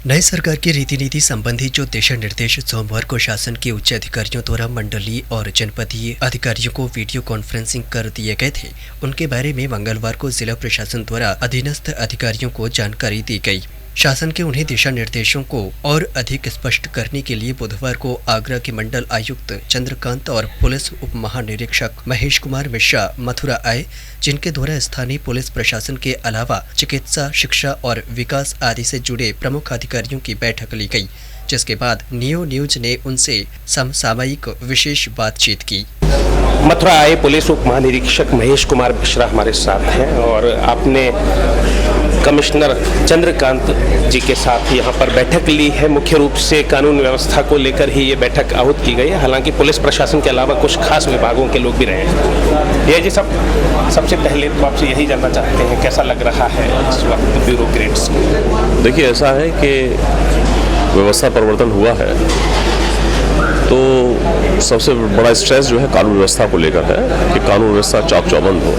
नए सरकार की रीति नीति संबंधी जो दिशा निर्देश सोमवार को शासन के उच्च अधिकारियों द्वारा मंडलीय और जनपदीय अधिकारियों को वीडियो कॉन्फ्रेंसिंग कर दिए गए थे, उनके बारे में मंगलवार को जिला प्रशासन द्वारा अधीनस्थ अधिकारियों को जानकारी दी गई। शासन के उन्हें दिशा निर्देशों को और अधिक स्पष्ट करने के लिए बुधवार को आगरा के मंडल आयुक्त चंद्रकांत और पुलिस उप महानिरीक्षक महेश कुमार मिश्रा मथुरा आए, जिनके द्वारा स्थानीय पुलिस प्रशासन के अलावा चिकित्सा, शिक्षा और विकास आदि से जुड़े प्रमुख अधिकारियों की बैठक ली गई, जिसके बाद नियो न्यूज ने उनसे समसामयिक विशेष बातचीत की। मथुरा आए पुलिस उप महानिरीक्षक महेश कुमार मिश्रा हमारे साथ हैं और आपने कमिश्नर चंद्रकांत जी के साथ यहाँ पर बैठक ली है। मुख्य रूप से कानून व्यवस्था को लेकर ही ये बैठक आहूत की गई है। हालांकि पुलिस प्रशासन के अलावा कुछ खास विभागों के लोग भी रहे हैं। ये जी सबसे पहले तो आपसे यही जानना चाहते हैं, कैसा लग रहा है इस वक्त ब्यूरोक्रेट्स को? देखिए, ऐसा है कि व्यवस्था परिवर्तन हुआ है तो सबसे बड़ा स्ट्रेस जो है कानून व्यवस्था को लेकर है कि कानून व्यवस्था चाक चौबंद हो,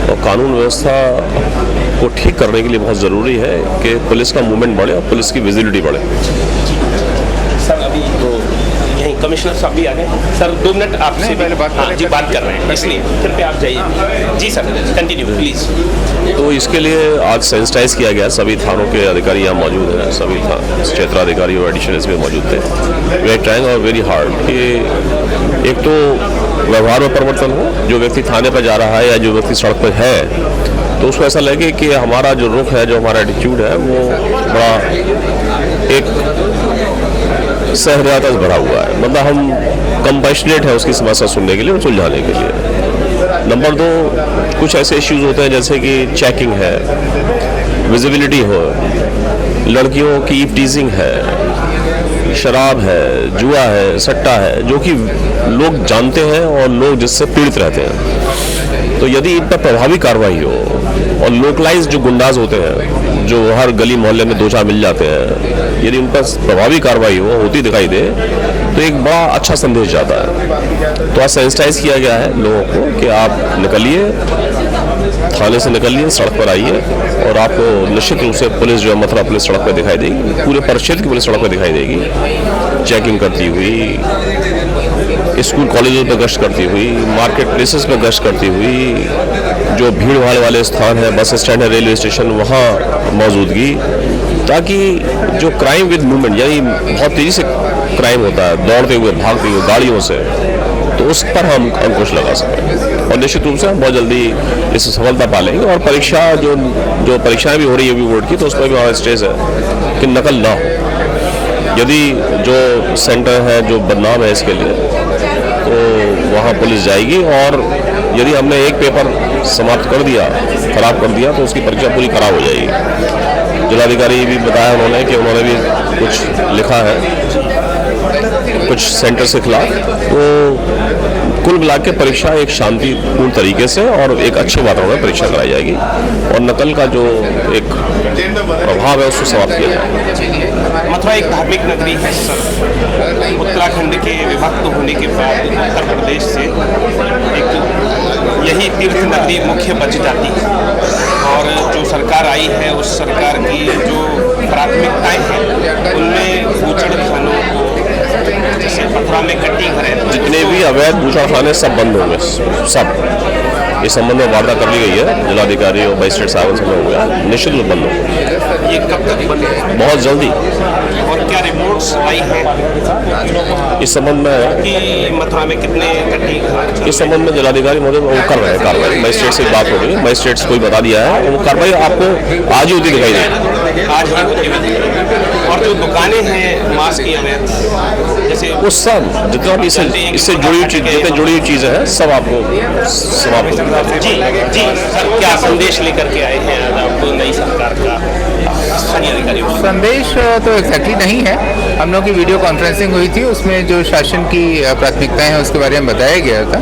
और कानून व्यवस्था को ठीक करने के लिए बहुत ज़रूरी है कि पुलिस का मूवमेंट बढ़े और पुलिस की विजिबिलिटी बढ़े। सर अभी तो यहीं कमिश्नर साहब भी आ गए। सर 2 मिनट आपसे बात कर रहे हैं, इसलिए कृपया आप जाइए। जी सर, कंटिन्यू प्लीज़। तो इसके लिए आज सेंसिटाइज किया गया। सभी थानों के अधिकारी यहाँ मौजूद हैं, सभी क्षेत्राधिकारी और एडिशनल एसपी मौजूद थे। वी आर ट्राइंग और वेरी हार्ड कि एक तो व्यवहार में परिवर्तन हो, जो व्यक्ति थाने पर जा रहा है या जो व्यक्ति सड़क पर है तो उसको ऐसा लगे कि हमारा जो रुख है, जो हमारा एटीट्यूड है, वो बड़ा एक सहृदयता से भरा हुआ है। मतलब हम कंपैशनेट है उसकी समस्या सुनने के लिए और सुलझाने के लिए। नंबर 2, कुछ ऐसे इश्यूज होते हैं जैसे कि चेकिंग है, विजिबिलिटी हो, लड़कियों की ईव टीजिंग है, शराब है, जुआ है, सट्टा है, जो कि लोग जानते हैं और लोग जिससे पीड़ित रहते हैं। तो यदि इन पर प्रभावी कार्रवाई हो और लोकलाइज जो गुंडाज होते हैं जो हर गली मोहल्ले में 2-4 मिल जाते हैं, यदि उन पर प्रभावी कार्रवाई होती दिखाई दे तो एक बड़ा अच्छा संदेश जाता है। तो आज सेंसिटाइज किया गया है लोगों को कि आप निकलिए, थाने से निकलिए, सड़क पर आइए और आपको निश्चित रूप से पुलिस जो है मथुरा पुलिस सड़क पर दिखाई देगी, पूरे परिक्षेत्र की पुलिस सड़क पर दिखाई देगी, चेकिंग करती हुई, स्कूल कॉलेजों पर गश्त करती हुई, मार्केट प्लेसेस पर गश्त करती हुई, जो भीड़ भाड़ वाले स्थान है, बस स्टैंड है, रेलवे स्टेशन, वहाँ मौजूदगी, ताकि जो क्राइम विद मूवमेंट यानी बहुत तेज़ी से क्राइम होता है, दौड़ते हुए, भागते हुए गाड़ियों से, तो उस पर हम अंकुश लगा सकें। और निश्चित रूप से हम बहुत जल्दी इससे सफलता पा लेंगे। और परीक्षा जो परीक्षाएं भी हो रही है अभी बोर्ड की, तो उस पर भी हमारा स्ट्रेस है कि नकल ना हो। यदि जो सेंटर है जो बदनाम है इसके लिए, तो वहाँ पुलिस जाएगी और यदि हमने एक पेपर समाप्त कर दिया, खराब कर दिया, तो उसकी परीक्षा पूरी खराब हो जाएगी। जिलाधिकारी भी बताया उन्होंने कि उन्होंने भी कुछ लिखा है कुछ सेंटर के खिलाफ। तो कुल मिला के परीक्षा एक शांतिपूर्ण तरीके से और एक अच्छे वातावरण में परीक्षा कराई जाएगी और नकल का जो एक प्रभाव है उसको समाप्त किया जाएगा। मथुरा एक धार्मिक नगरी है सर। उत्तराखंड के विभक्त होने के बाद उत्तर प्रदेश से एक यही तीर्थ नगरी मुख्य बच जाती है और जो सरकार आई है उस सरकार की जो प्राथमिकताएं हैं उनमें बूचड़ खानों को, जैसे मथुरा में गड्डी घर है, जितने भी अवैध बूचड़ खाने सब बंद होंगे, सब। इस संबंध में वार्ता कर ली गई है जिलाधिकारी और मजिस्ट्रेट साहब से हो गया, निश्चित रूप बंद होगा। ये कब तक बंद है? बहुत जल्दी। और क्या रिपोर्ट्स आई है इस संबंध में कि मथुरा में कितने गड्डी घर? इस संबंध में जिलाधिकारी महोदय वो कर रहे हैं कार्रवाई। मजिस्ट्रेट से बात हो गई, मजिस्ट्रेट से कोई बता दिया है, वो कार्रवाई आपको आज ही होती दिखाई देगी। आज ही होती। और जो दुकानें हैं मांस की अवैध, जैसे वो सब जितना भी इससे जुड़ी हुई चीज़ें हैं सब आपको समाप्त। जी सर, क्या संदेश लेकर के आए हैं आज आपको नई सरकार का स्थानीय अधिकारियों? संदेश तो एग्जैक्टली नहीं है। हम लोग की वीडियो कॉन्फ्रेंसिंग हुई थी, उसमें जो शासन की प्राथमिकताएं हैं उसके बारे में बताया गया था।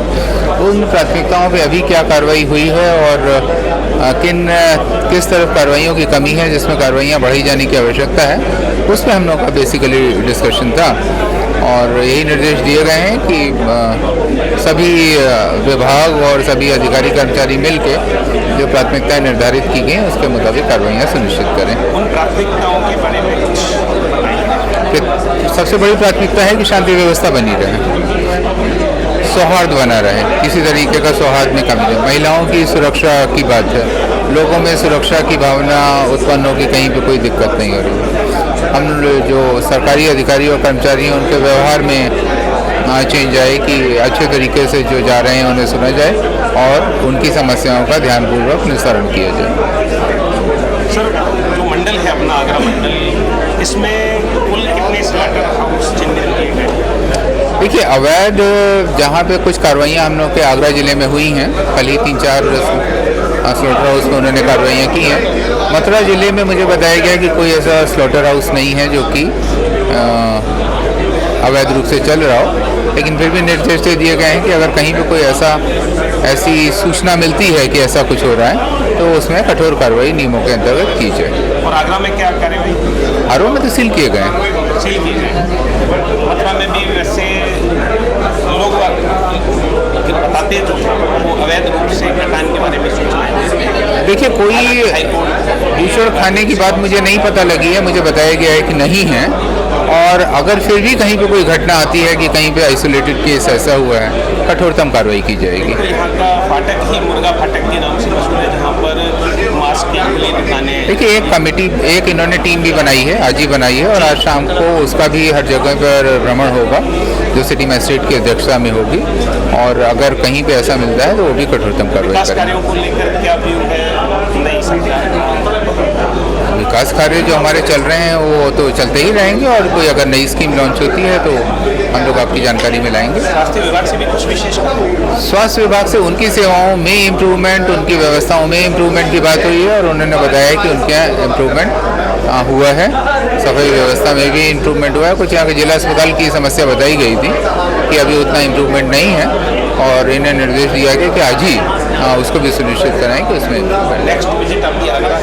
उन प्राथमिकताओं पे अभी क्या कार्रवाई हुई है और किस तरफ कार्रवाइयों की कमी है जिसमें कार्रवाइयाँ बढ़ाई जाने की आवश्यकता है, उस पर हम लोग का बेसिकली डिस्कशन था। और यही निर्देश दिए गए हैं कि सभी विभाग और सभी अधिकारी कर्मचारी मिलकर जो प्राथमिकताएं निर्धारित की गई हैं उसके मुताबिक कार्रवाइयाँ सुनिश्चित करें। उन प्राथमिकताओं के बारे में सबसे बड़ी प्राथमिकता है कि शांति व्यवस्था बनी रहे, सौहार्द बना रहे, किसी तरीके का सौहार्द में कमी नहीं। महिलाओं की सुरक्षा की बात है, लोगों में सुरक्षा की भावना उत्पन्न हो कि कहीं पे कोई दिक्कत नहीं हो रही। हम जो सरकारी अधिकारी और कर्मचारी हैं उनके व्यवहार में चेंज आए कि अच्छे तरीके से जो जा रहे हैं उन्हें सुना जाए और उनकी समस्याओं का ध्यानपूर्वक निस्तारण किया जाए। सर, जो मंडल है अपना आगरा मंडल, इसमें कुल कितने स्लॉटर हाउस चिन्हित किए गए? देखिए, अवैध जहाँ पे कुछ कार्रवाइयाँ हम लोग के आगरा ज़िले में हुई हैं, कल ही 3-4 स्लॉटर हाउस में उन्होंने कार्रवाइयाँ की हैं। मथुरा ज़िले में मुझे बताया गया कि कोई ऐसा स्लॉटर हाउस नहीं है जो कि अवैध रूप से चल रहा हो, लेकिन फिर भी निर्देश दे दिए गए हैं कि अगर कहीं पे कोई ऐसी सूचना मिलती है कि ऐसा कुछ हो रहा है तो उसमें कठोर कार्रवाई नियमों के अंतर्गत की जाए। और आगरा में क्या कार्रवाई? आरोप में तो सील किए गए हैं। सील किए गए। मथुरा में भी वैसे लोग बताते जो वो अवैध रूप से घटान के बारे में सूचनाएं। देखिए, कोई भूषण खाने की बात मुझे नहीं पता लगी है, मुझे बताया गया है कि नहीं है। और अगर फिर भी कहीं पे कोई घटना आती है कि कहीं पे आइसोलेटेड केस ऐसा हुआ है, कठोरतम कार्रवाई की जाएगी। यहाँ का फाटक ही मुर्गा फाटक के नाम से मशहूर है, जहाँ पर मांस की खुली दुकानें। देखिए, एक कमेटी, एक इन्होंने टीम भी बनाई है, आज ही बनाई है, और आज शाम को उसका भी हर जगह पर भ्रमण होगा जो सिटी मजिस्ट्रेट की अध्यक्षता में होगी, और अगर कहीं पे ऐसा मिलता है तो वो भी कठोरतम कार्रवाई करेंगे। कार्यों को लेकर क्या व्यू है नई सरकार? विकास कार्य जो हमारे चल रहे हैं वो तो चलते ही रहेंगे, और कोई अगर नई स्कीम लॉन्च होती है तो हम लोग आपकी जानकारी में लाएंगे। स्वास्थ्य विभाग से भी कुछ विशेष? स्वास्थ्य विभाग से उनकी सेवाओं में इम्प्रूवमेंट, उनकी व्यवस्थाओं में इम्प्रूवमेंट की बात हुई है, और उन्होंने बताया कि उनके यहाँ इम्प्रूवमेंट हुआ है, सफाई व्यवस्था में भी इम्प्रूवमेंट हुआ है। कुछ यहाँ के जिला अस्पताल की समस्या बताई गई थी कि अभी उतना इम्प्रूवमेंट नहीं है, और इन्हें निर्देश दिया गया कि आज ही उसको भी सुनिश्चित कराएं कि उसमें नेक्स्ट विजिट आपकी आगरा?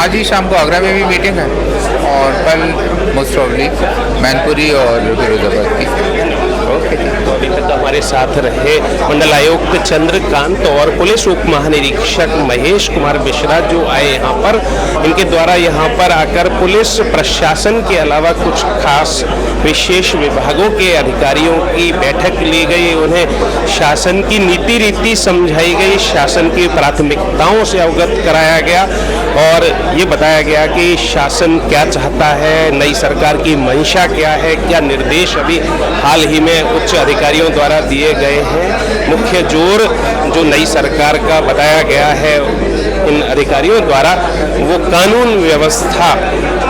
आज ही शाम को आगरा में भी मीटिंग है, और कल मोस्ट प्रॉब्ली मैनपुरी और फिरोजाबाद की। तो अभी तक हमारे साथ रहे मंडल आयुक्त चंद्रकांत और पुलिस उप महानिरीक्षक महेश कुमार मिश्रा जो आए यहाँ पर। इनके द्वारा यहाँ पर आकर पुलिस प्रशासन के अलावा कुछ खास विशेष विभागों के अधिकारियों की बैठक ली गई, उन्हें शासन की नीति रीति समझाई गई, शासन की प्राथमिकताओं से अवगत कराया गया, और ये बताया गया कि शासन क्या चाहता है, नई सरकार की मंशा क्या है, क्या निर्देश अभी हाल ही में उच्च अधिकारियों द्वारा दिए गए हैं। मुख्य जोर जो नई सरकार का बताया गया है इन अधिकारियों द्वारा वो कानून व्यवस्था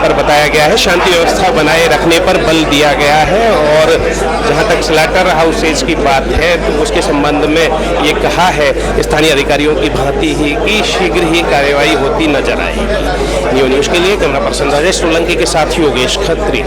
पर बताया गया है, शांति व्यवस्था बनाए रखने पर बल दिया गया है। और जहां तक स्लॉटर हाउसेज की बात है तो उसके संबंध में ये कहा है स्थानीय अधिकारियों की भांति ही कि शीघ्र ही कार्रवाई होती नजर आएगी। न्यूज़ के लिए कैमरा पर्सन राजेश सोलंकी के साथ योगेश खत्री।